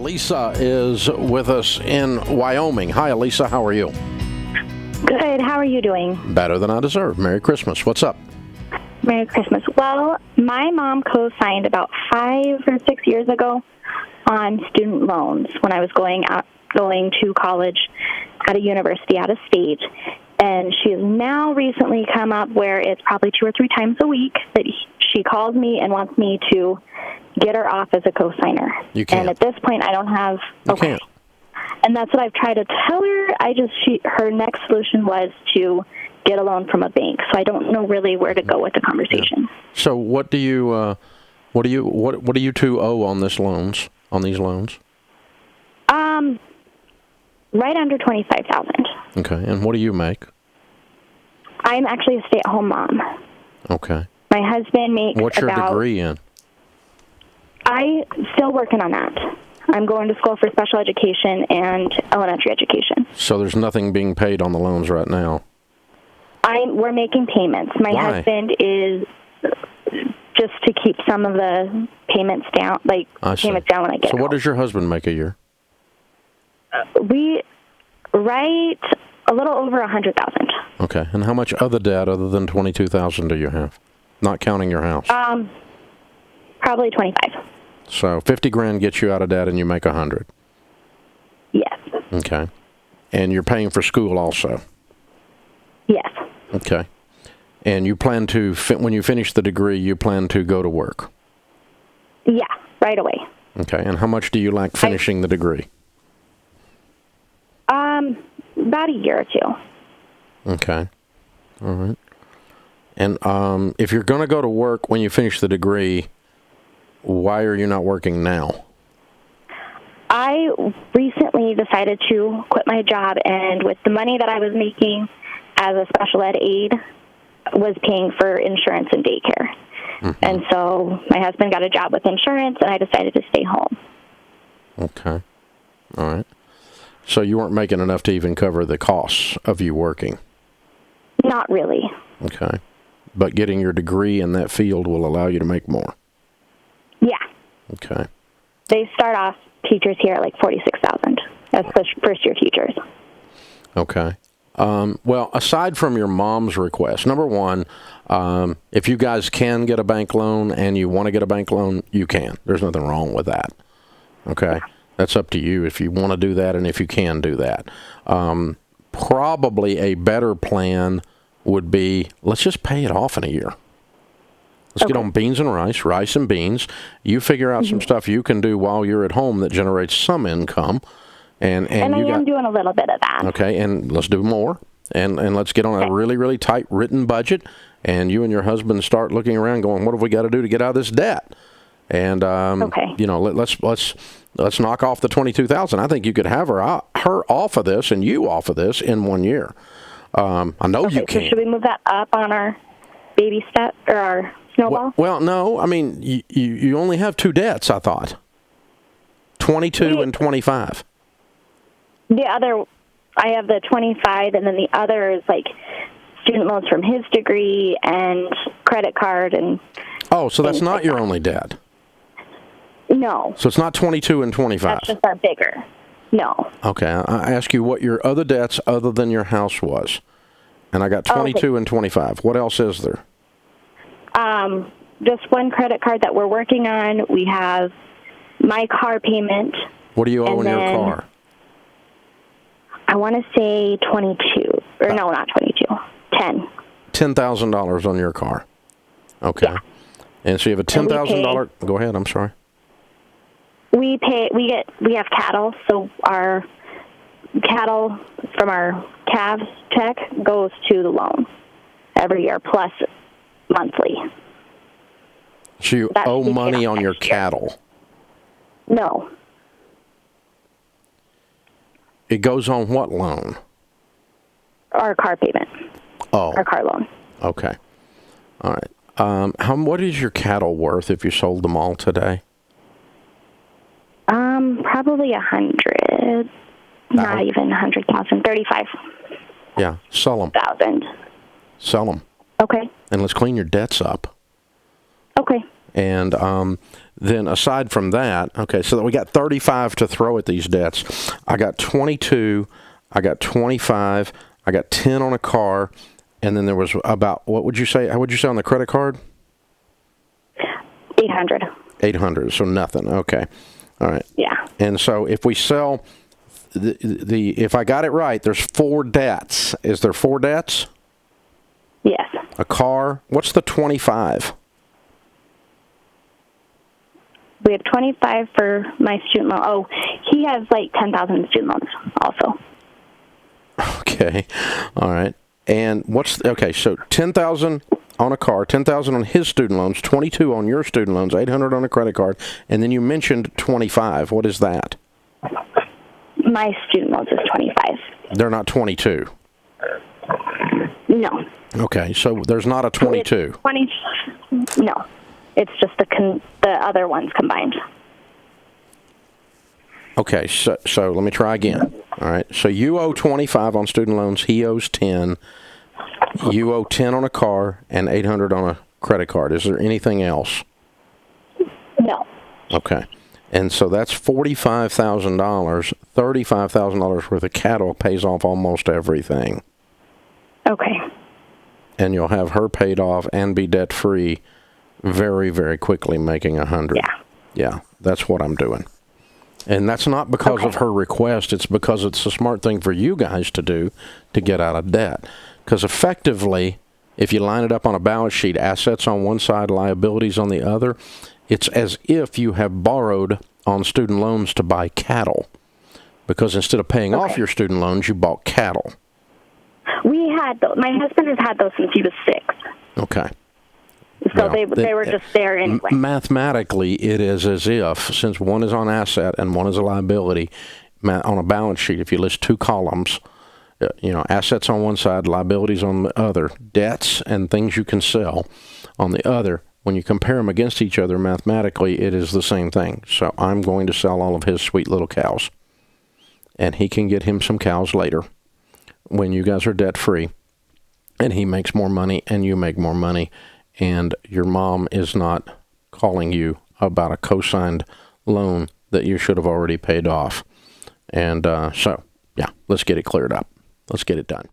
Lisa is with us in Wyoming. Hi, Lisa. How are you? Good. How are you doing? Better than I deserve. Merry Christmas. What's up? Merry Christmas. Well, my mom co-signed about 5 or 6 years ago on student loans when I was going to college at a university out of state. And she has now recently come up where it's probably 2 or 3 times a week that she calls me and wants me to get her off as a co-signer. You can't. And at this point, I don't have... You can't. And that's what I've tried to tell her. Her next solution was to get a loan from a bank. So I don't know really where to go with the conversation. Yeah. So what do you two owe on these loans? Right under $25,000. Okay. And what do you make? I'm actually a stay-at-home mom. Okay. My husband makes What's your degree in? I'm still working on that. I'm going to school for special education and elementary education. So there's nothing being paid on the loans right now? We're making payments. My Why? husband is just to keep some of the payments down, payments down when I get So home. what does your husband make a year? We write a little over $100,000. Okay. And how much other debt other than $22,000 do you have? Not counting your house. Probably 25. So $50,000 gets you out of debt and you make $100,000. Yes. Okay. And you're paying for school also? Yes. Okay. And you plan to, when you finish the degree, you plan to go to work? Yeah, right away. Okay. And how much do you like finishing the degree? About a year or 2. Okay. All right. And if you're going to go to work when you finish the degree, why are you not working now? I recently decided to quit my job, and with the money that I was making as a special ed aide was paying for insurance and daycare. Mm-hmm. And so my husband got a job with insurance, and I decided to stay home. Okay. All right. So you weren't making enough to even cover the costs of you working? Not really. Okay. But getting your degree in that field will allow you to make more? Yeah. Okay. They start off teachers here at like $46,000 as first-year teachers. Okay. Well, aside from your mom's request, number one, if you guys can get a bank loan and you want to get a bank loan, you can. There's nothing wrong with that. Okay? Yeah. That's up to you if you want to do that and if you can do that. Probably a better plan would be, let's just pay it off in a year. Let's get on beans and rice and beans. You figure out some stuff you can do while you're at home that generates some income. And I am doing a little bit of that. Okay, and let's do more. And let's get on a really, really tight written budget. And you and your husband start looking around going, what have we got to do to get out of this debt? And, let's knock off the $22,000. I think you could have her off of this and you off of this in 1 year. I know you can. So should we move that up on our baby step or our snowball? Well, no. I mean, you only have 2 debts, I thought. 22 and 25. The other, I have the 25, and then the other is like student loans from his degree and credit card and. Oh, so that's not your only debt. No. So it's not 22 and 25. That's just our bigger. No. Okay. I ask you what your other debts other than your house was. And I got 22 and 25. What else is there? Just one credit card that we're working on. We have my car payment. What do you owe on your car? I want to say 22. Or no, not 22. 10. $10,000 on your car. Okay. Yeah. And so you have a $10,000. Go ahead. I'm sorry. We have cattle, so our cattle from our calves check goes to the loan every year plus monthly. So you owe money on your cattle? No. It goes on what loan? Our car payment. Oh. Our car loan. Okay. All right. What is your cattle worth if you sold them all today? Probably 100. Not even 100,000. 35. Yeah. Sell them. 1,000. Sell them. Okay. And let's clean your debts up. Okay. And then aside from that, okay, so we got 35 to throw at these debts. I got 22, I got 25, I got 10 on a car, and then there was about, what would you say on the credit card? 800. 800, so nothing. Okay. All right. Yeah. And so if we sell if I got it right, there's 4 debts. Is there 4 debts? Yes. A car. What's the 25? We have 25 for my student loan. Oh, he has like 10,000 in student loans also. Okay. All right. And so 10,000 on a car, 10,000 on his student loans, 22 on your student loans, 800 on a credit card, and then you mentioned 25. What is that? My student loans is 25. They're not 22. No. Okay, so there's not a 22. No. It's just the other ones combined. Okay, so let me try again. All right, so you owe 25 on student loans, he owes 10. You owe 10 on a car and 800 on a credit card. Is there anything else? No. Okay. And so that's $45,000. $35,000 worth of cattle pays off almost everything. Okay. And you'll have her paid off and be debt-free very, very quickly, making 100. Yeah. Yeah, that's what I'm doing. And that's not because of her request. It's because it's a smart thing for you guys to do to get out of debt. Because effectively, if you line it up on a balance sheet, assets on one side, liabilities on the other, it's as if you have borrowed on student loans to buy cattle. Because instead of paying off your student loans, you bought cattle. We had those. My husband has had those since he was 6. Okay. So they were just there anyway. Mathematically, it is as if, since one is on asset and one is a liability, on a balance sheet, if you list 2 columns, assets on one side, liabilities on the other, debts and things you can sell on the other, when you compare them against each other mathematically, it is the same thing. So I'm going to sell all of his sweet little cows. And he can get him some cows later when you guys are debt-free. And he makes more money and you make more money. And your mom is not calling you about a co-signed loan that you should have already paid off. And so, yeah, let's get it cleared up. Let's get it done.